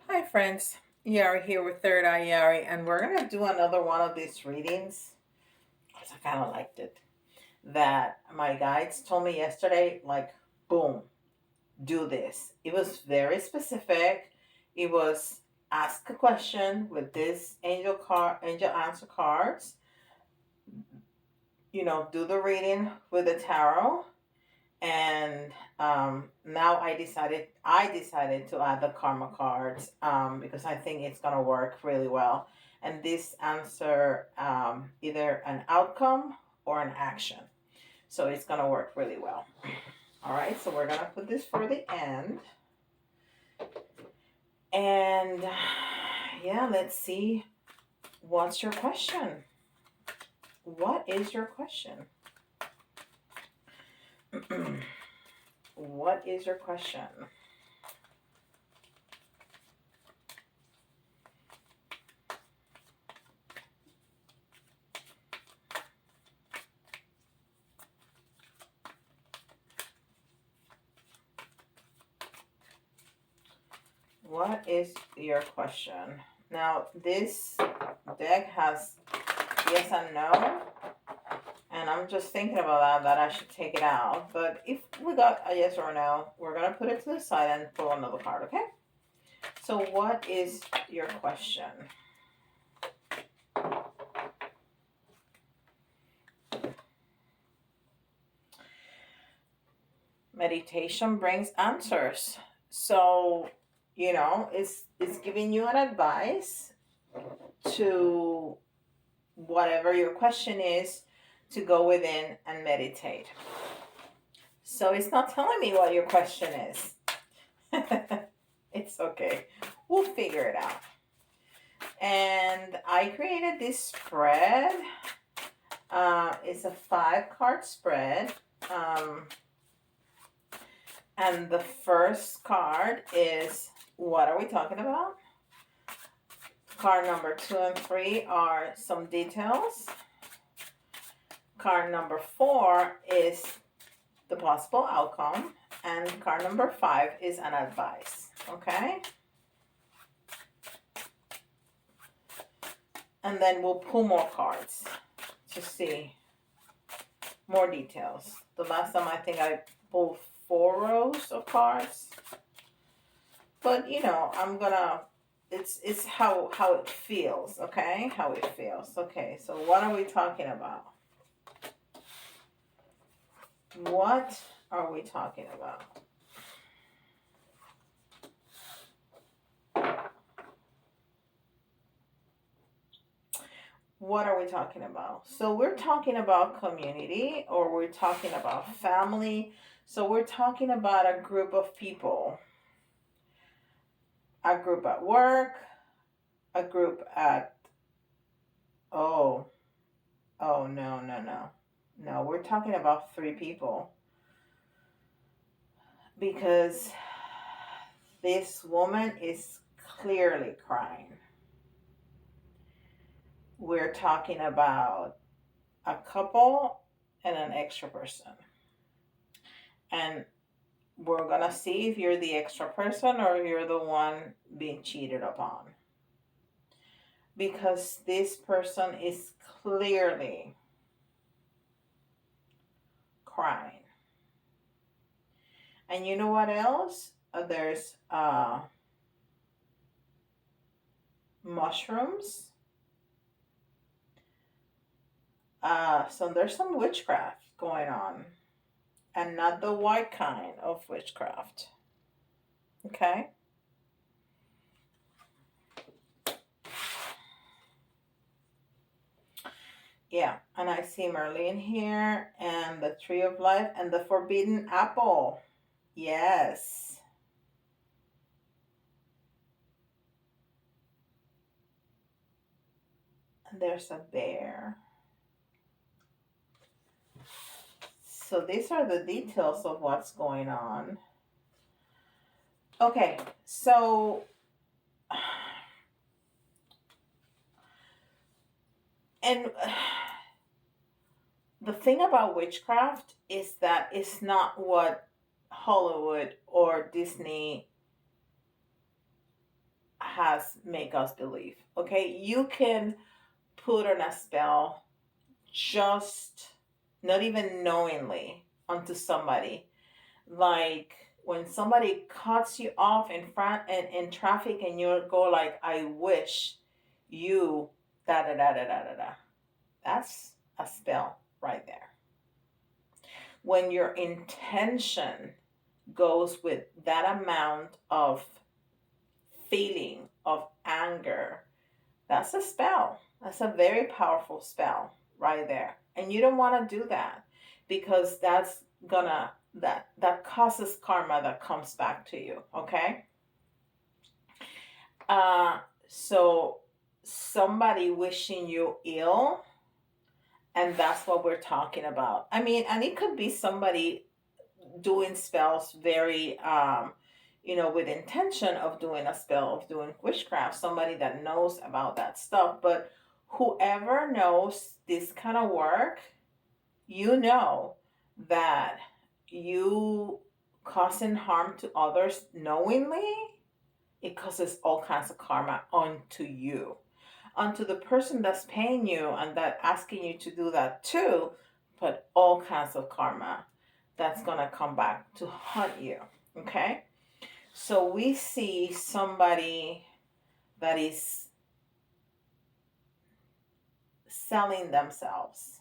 Hi friends, Yari here with Third Eye Yari, and we're gonna do another one of these readings because I kind of liked it. That my guides told me yesterday, like, boom, do this. It was very specific. It was ask a question with this angel answer cards. Do the reading with the tarot, and now I decided to add the karma cards because I think it's gonna work really well. And this answer either an outcome or an action, so it's gonna work really well. All right, so we're gonna put this for the end, and yeah, let's see. What's your question? What is your question? What is your question? What is your question? Now, this deck has yes and no, and I'm just thinking about that I should take it out. But if we got a yes or a no, we're going to put it to the side and pull another card, okay? So, what is your question? Meditation brings answers. So, it's giving you an advice to whatever your question is, to go within and meditate. So it's not telling me what your question is. It's okay. We'll figure it out. And I created this spread. It's a 5-card spread. And the first card is, what are we talking about? Card number 2 and 3 are some details. Card number 4 is the possible outcome. And card number 5 is an advice. Okay? And then we'll pull more cards to see more details. The last time I think I pulled 4 rows of cards. But I'm gonna it's how it feels, okay? How it feels. Okay, so what are we talking about? What are we talking about? What are we talking about? So we're talking about community, or we're talking about family. So we're talking about a group of people. A group at work, a group at oh no, we're talking about 3 people, because this woman is clearly crying. We're talking about a couple and an extra person, and we're gonna see if you're the extra person or you're the one being cheated upon, because this person is clearly crying. And you know what else? There's mushrooms. So there's some witchcraft going on, and not the white kind of witchcraft. Okay? Yeah, and I see Merlin here, and the Tree of Life, and the Forbidden Apple. Yes. And there's a bear. So these are the details of what's going on. Okay, so and the thing about witchcraft is that it's not what Hollywood or Disney has make us believe. Okay, you can put on a spell just not even knowingly onto somebody, like when somebody cuts you off in front and in traffic, and you go like, I wish you da da da da da da da. That's a spell right there. When your intention goes with that amount of feeling of anger, that's a spell. That's a very powerful spell right there. And you don't want to do that, because that's gonna that causes karma that comes back to you. Okay. uh so somebody wishing you ill, and that's what we're talking about. I mean, and it could be somebody doing spells very with intention of doing a spell, of doing witchcraft, somebody that knows about that stuff. But whoever knows this kind of work, you know that you causing harm to others knowingly, it causes all kinds of karma onto you, onto the person that's paying you and that asking you to do that too. But all kinds of karma that's gonna come back to haunt you. Okay, so we see somebody that is selling themselves,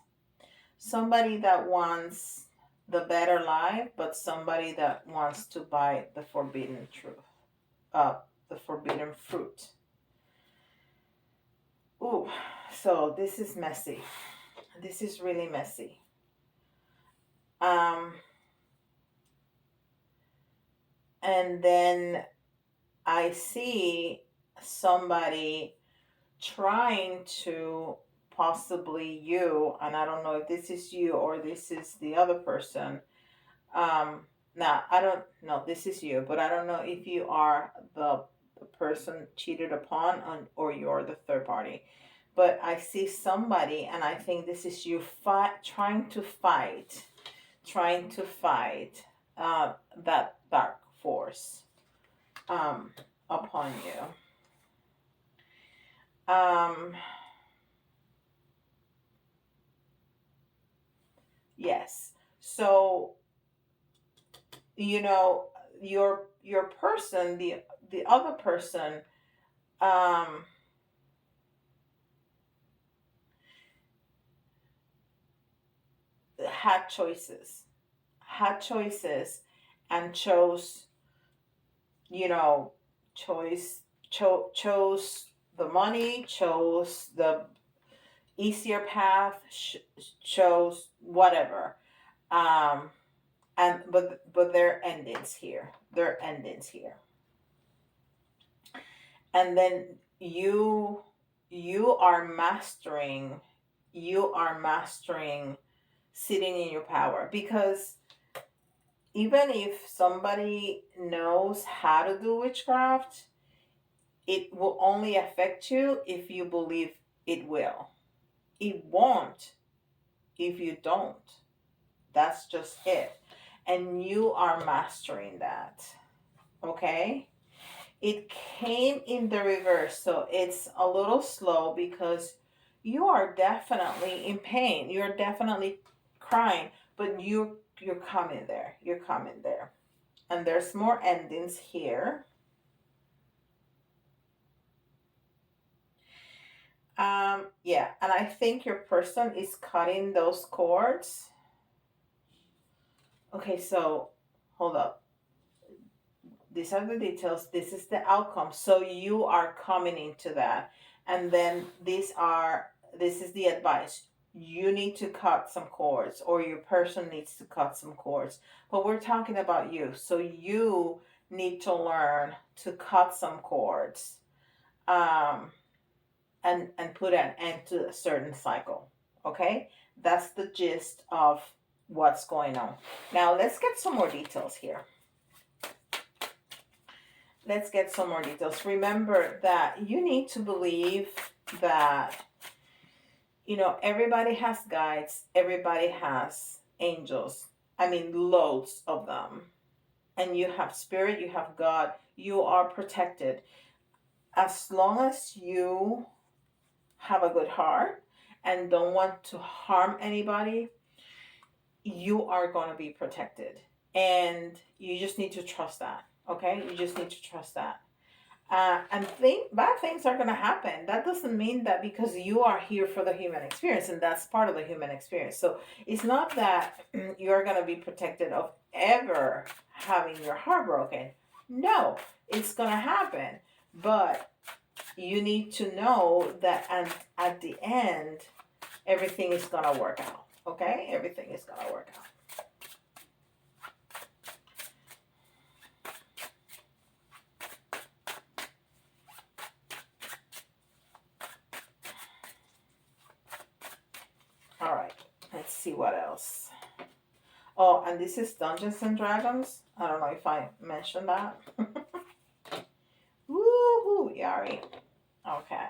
somebody that wants the better life, but somebody that wants to buy the forbidden truth, the forbidden fruit. Ooh, so this is messy. This is really messy. Um, and then I see somebody trying to, possibly you, and I don't know if this is you or this is the other person. Now I don't know, this is you, but I don't know if you are the person cheated upon on, or you're the third party. But I see somebody, and I think this is you trying to fight that dark force um, upon you. Yes. So you know your person, the other person, um, had choices, had choices, and chose, you know, chose the money, chose the easier path, chose whatever. Um, and but there are endings here. There are endings here. And then you you are mastering you are mastering sitting in your power, because even if somebody knows how to do witchcraft, it will only affect you if you believe it will. It won't if you don't. That's just it. And you are mastering that. Okay? It came in the reverse, so it's a little slow because you are definitely in pain. You're definitely crying, but you're coming there. You're coming there. And there's more endings here. Yeah, and I think your person is cutting those cords. Okay, so hold up. These are the details. This is the outcome. So you are coming into that. And then this is the advice. You need to cut some cords, or your person needs to cut some cords. But we're talking about you. So you need to learn to cut some cords. Um, and put an end to a certain cycle. Okay? That's the gist of what's going on. Now let's get some more details here. Let's get some more details. Remember that you need to believe that, everybody has guides, everybody has angels. I mean, loads of them. And you have spirit, you have God, you are protected. as long as you have a good heart and don't want to harm anybody, you are going to be protected. And you just need to trust that. Okay? You just need to trust that. And bad things are going to happen. That doesn't mean that because you are here for the human experience, and that's part of the human experience. So it's not that you're going to be protected of ever having your heart broken. No, it's going to happen. But you need to know that at the end, everything is going to work out. Okay? Everything is going to work out. All right. Let's see what else. Oh, and this is Dungeons and Dragons. I don't know if I mentioned that. Woohoo, Yari. Okay.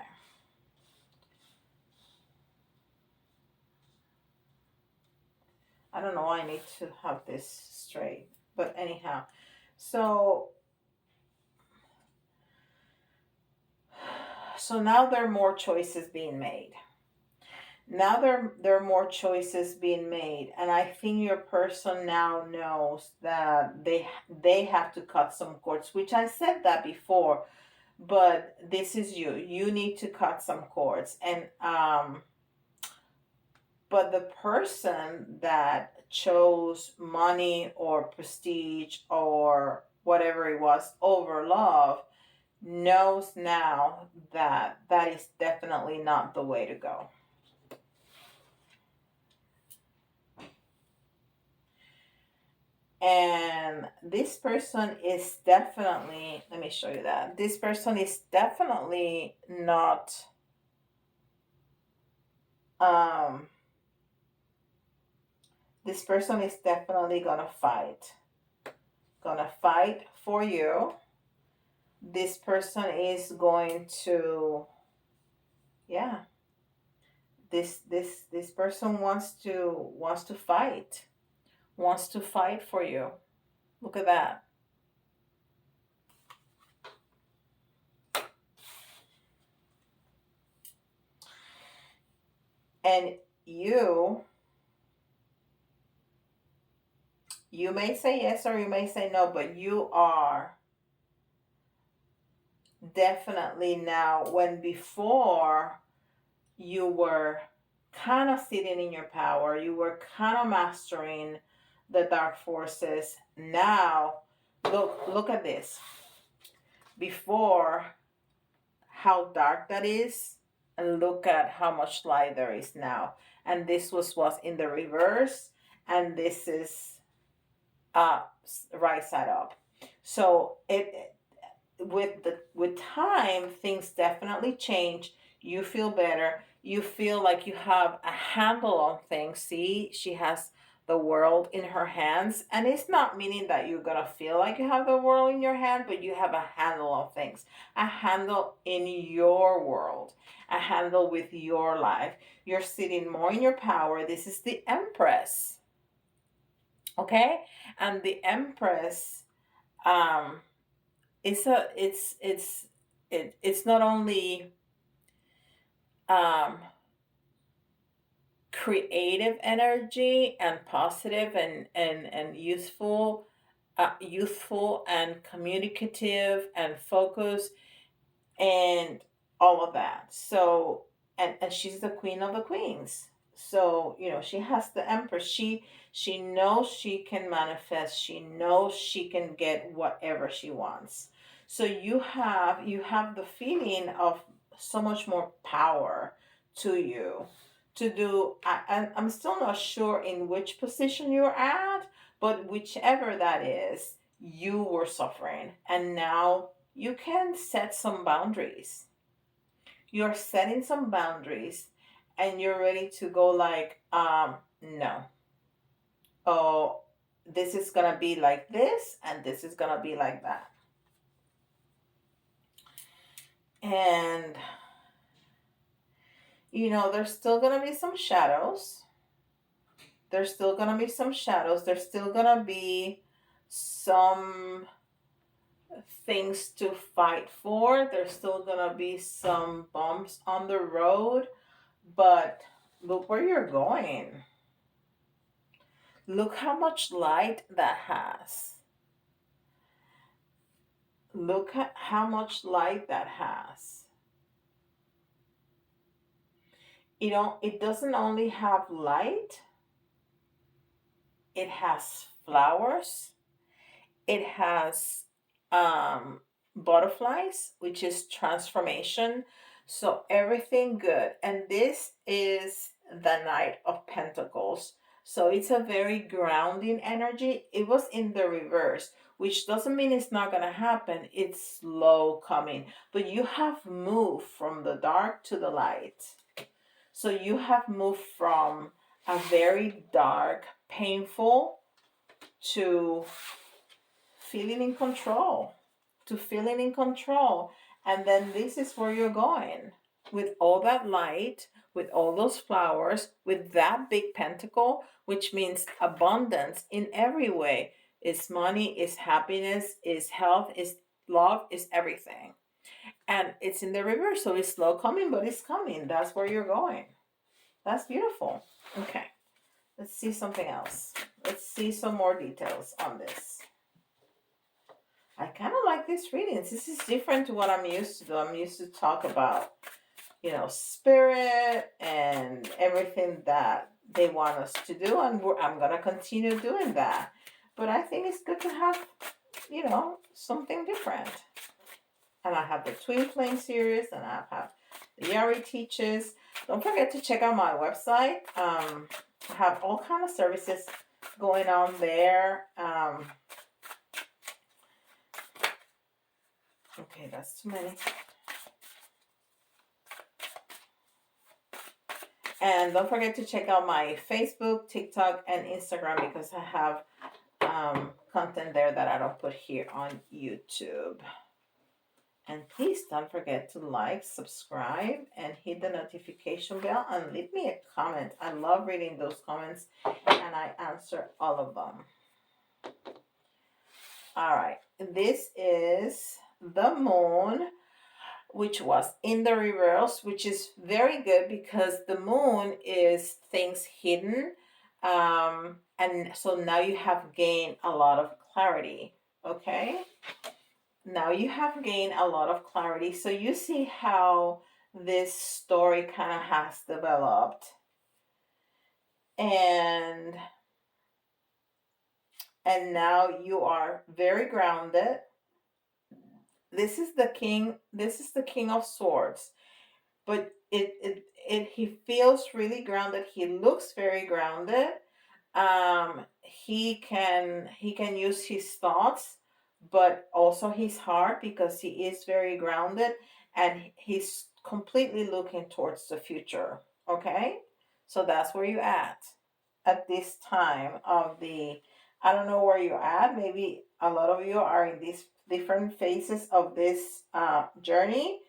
I don't know why I need to have this straight. But anyhow. So now there are more choices being made. Now there are more choices being made, and I think your person now knows that they have to cut some cords, which I said that before, but this is you need to cut some cords. And but the person that chose money or prestige or whatever it was over love knows now that that is definitely not the way to go. And this person is definitely, let me show you that. This person is definitely not, um, this person is definitely gonna fight for you. This person is going to, yeah, this person wants to fight for you. Look at that. And you you may say yes or you may say no, but you are definitely now, when before you were kind of sitting in your power, you were kind of mastering the dark forces. Now look at this. Before, how dark that is, and look at how much light there is now. And this was in the reverse, and this is right side up. So it with time, things definitely change. You feel better. You feel like you have a handle on things. See, she has the world in her hands, and it's not meaning that you're gonna feel like you have the world in your hand, but you have a handle on things, a handle in your world, a handle with your life. You're sitting more in your power. This is the Empress. Okay. And the Empress, um it's not only um creative energy and positive and youthful and communicative and focused and all of that. So, and she's the queen of the queens. So, she has the Empress. She knows she can manifest. She knows she can get whatever she wants. So you have the feeling of so much more power to you to do. And I'm still not sure in which position you're at, but whichever that is, you were suffering, and now you can set some boundaries. You're setting some boundaries, and you're ready to go like, no. Oh, this is going to be like this, and this is going to be like that. And, there's still going to be some shadows. There's still going to be some shadows. There's still going to be some things to fight for. There's still gonna be some bumps on the road, but look where you're going. Look how much light that has. Look at how much light that has. It doesn't only have light, it has flowers, it has um, butterflies, which is transformation. So everything good. And this is the Knight of Pentacles. So it's a very grounding energy. It was in the reverse, which doesn't mean it's not going to happen. It's slow coming. But you have moved from the dark to the light. So you have moved from a very dark, painful, to feeling in control, to feeling in control. And then this is where you're going with all that light, with all those flowers, with that big pentacle, which means abundance in every way. It's money, it's happiness, it's health, it's love, it's everything. And it's in the reverse, so it's slow coming, but it's coming. That's where you're going. That's beautiful. Okay, let's see something else. Let's see some more details on this. I kind of like this readings. This is different to what I'm used to do. I'm used to talk about, spirit and everything that they want us to do, and I'm gonna continue doing that. But I think it's good to have, something different. And I have the Twin Flame series, and I have the Yari Teaches. Don't forget to check out my website. I have all kind of services going on there. Okay, that's too many. And don't forget to check out my Facebook, TikTok, and Instagram, because I have content there that I don't put here on YouTube. And please don't forget to like, subscribe, and hit the notification bell, and leave me a comment. I love reading those comments, and I answer all of them. All right, this is the moon, which was in the reverse, which is very good because the moon is things hidden. And so now you have gained a lot of clarity. Okay, now you have gained a lot of clarity. So you see how this story kind of has developed. And now you are very grounded. This is the king of swords, but he feels really grounded. He looks very grounded. He can use his thoughts, but also his heart, because he is very grounded, and he's completely looking towards the future. Okay, so that's where you at this time of the. I don't know where you're at. Maybe a lot of you are in these different phases of this journey,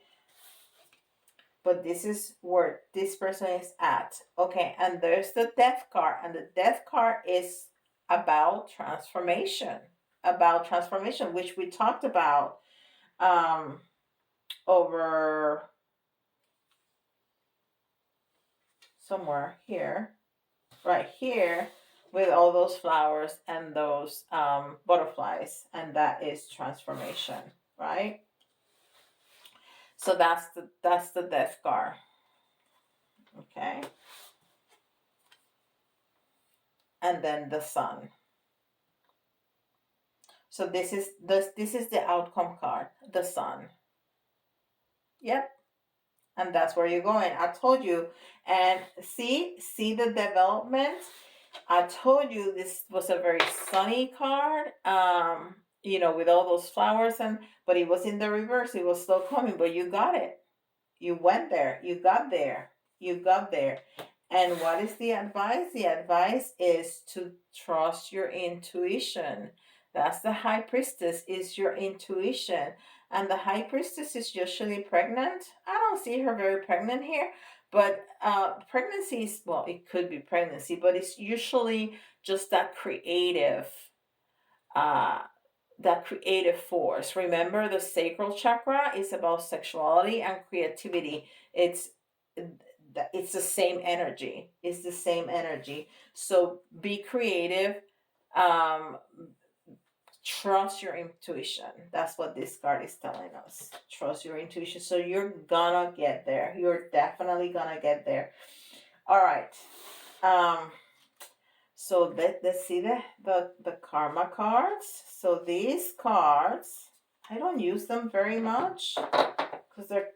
but this is where this person is at. Okay, and there's the death card, and the death card is about transformation, which we talked about um over somewhere here, right here, with all those flowers and those butterflies, and that is transformation, right? So that's the death card. Okay, and then the sun. So this is the outcome card, the sun. Yep, and that's where you're going. I told you, and see the development. I told you this was a very sunny card. With all those flowers, but it was in the reverse. It was still coming, but you got it. You went there. You got there. You got there. And what is the advice? The advice is to trust your intuition. That's the high priestess, is your intuition. And the high priestess is usually pregnant. I don't see her very pregnant here, but pregnancy is, well, it could be pregnancy, but it's usually just that creative uh, the creative force. Remember, the sacral chakra is about sexuality and creativity. It's the same energy. It's the same energy. So be creative. Um, Trust your intuition. That's what this card is telling us. Trust your intuition. So you're gonna get there. You're definitely gonna get there. All right. Um, so let's see the karma cards. So these cards, I don't use them very much because they're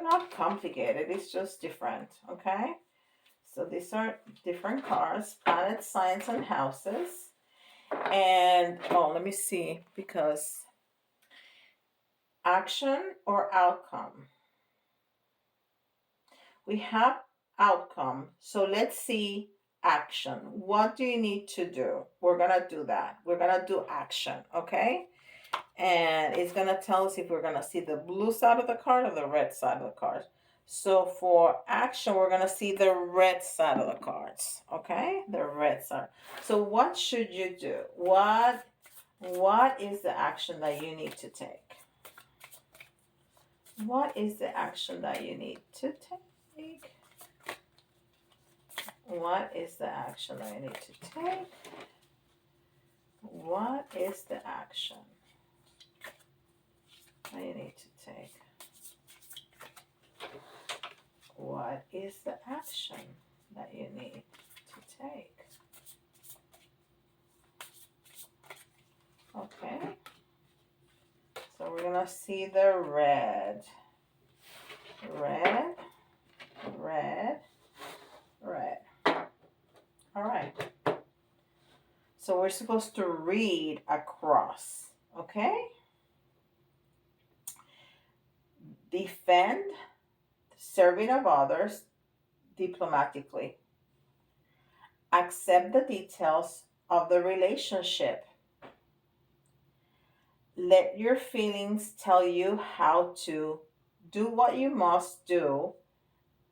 not complicated. It's just different. Okay. So these are different cards, planets, signs, and houses. And oh, let me see, because action or outcome. We have outcome. So let's see action. What do you need to do? We're going to do that. We're going to do action, okay? And it's going to tell us if we're going to see the blue side of the card or the red side of the card. So for action, we're going to see the red side of the cards, okay? The red side. So what should you do? What is the action that you need to take? What is the action that you need to take? What is the action that you need to take? What is the action that you need to take? What is the action that you need to take? Okay. So we're going to see the red. Red, red, red. All right. So we're supposed to read across, okay? Defend serving of others diplomatically. Accept the details of the relationship. Let your feelings tell you how to do what you must do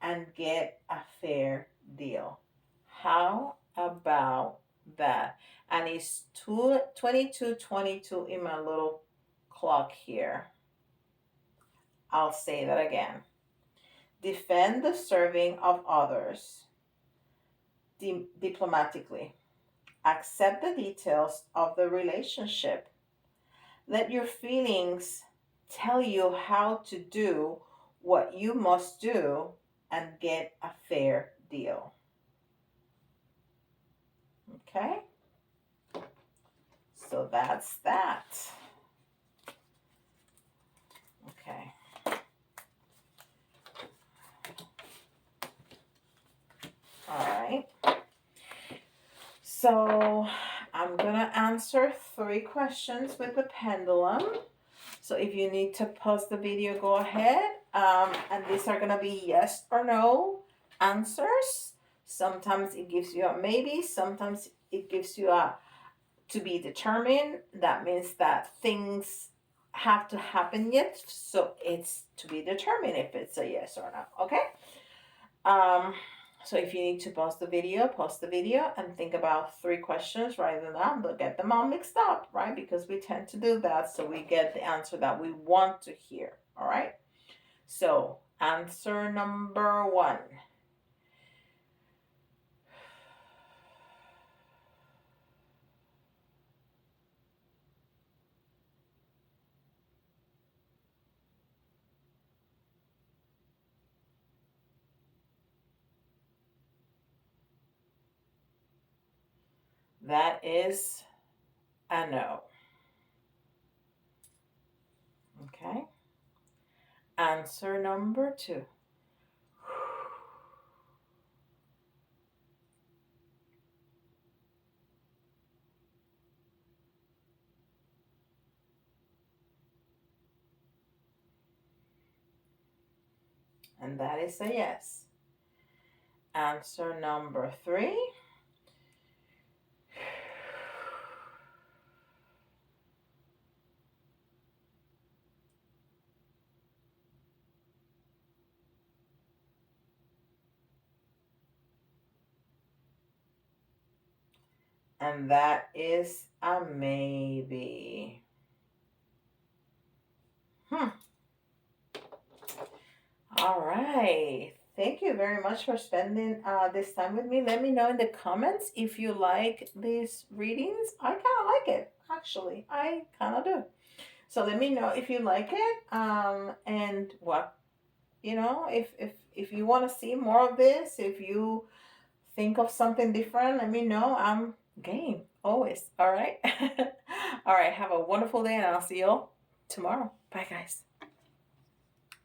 and get a fair deal. How about that? And it's 22:22 in my little clock here. I'll say that again. Defend the serving of others diplomatically. Accept the details of the relationship. Let your feelings tell you how to do what you must do and get a fair deal. Okay? So that's that. Okay. All right. So I'm going to answer 3 questions with the pendulum. So if you need to pause the video, go ahead. And these are going to be yes or no answers. Sometimes it gives you a maybe. Sometimes it gives you a to be determined. That means that things have to happen yet. So it's to be determined if it's a yes or no. Okay? So if you need to pause the video and think about 3 questions, write them down. Don't get them all mixed up, right? Because we tend to do that so we get the answer that we want to hear, all right? So answer number 1. That is a no. Okay? Answer number 2. And that is a yes. Answer number 3. And that is a maybe. Hmm. All right. Thank you very much for spending this time with me. Let me know in the comments if you like these readings. I kind of like it, actually. I kind of do. So let me know if you like it. And what if you want to see more of this, if you think of something different, let me know. I'm game always. All right. All right. Have a wonderful day, and I'll see you all tomorrow. Bye, guys.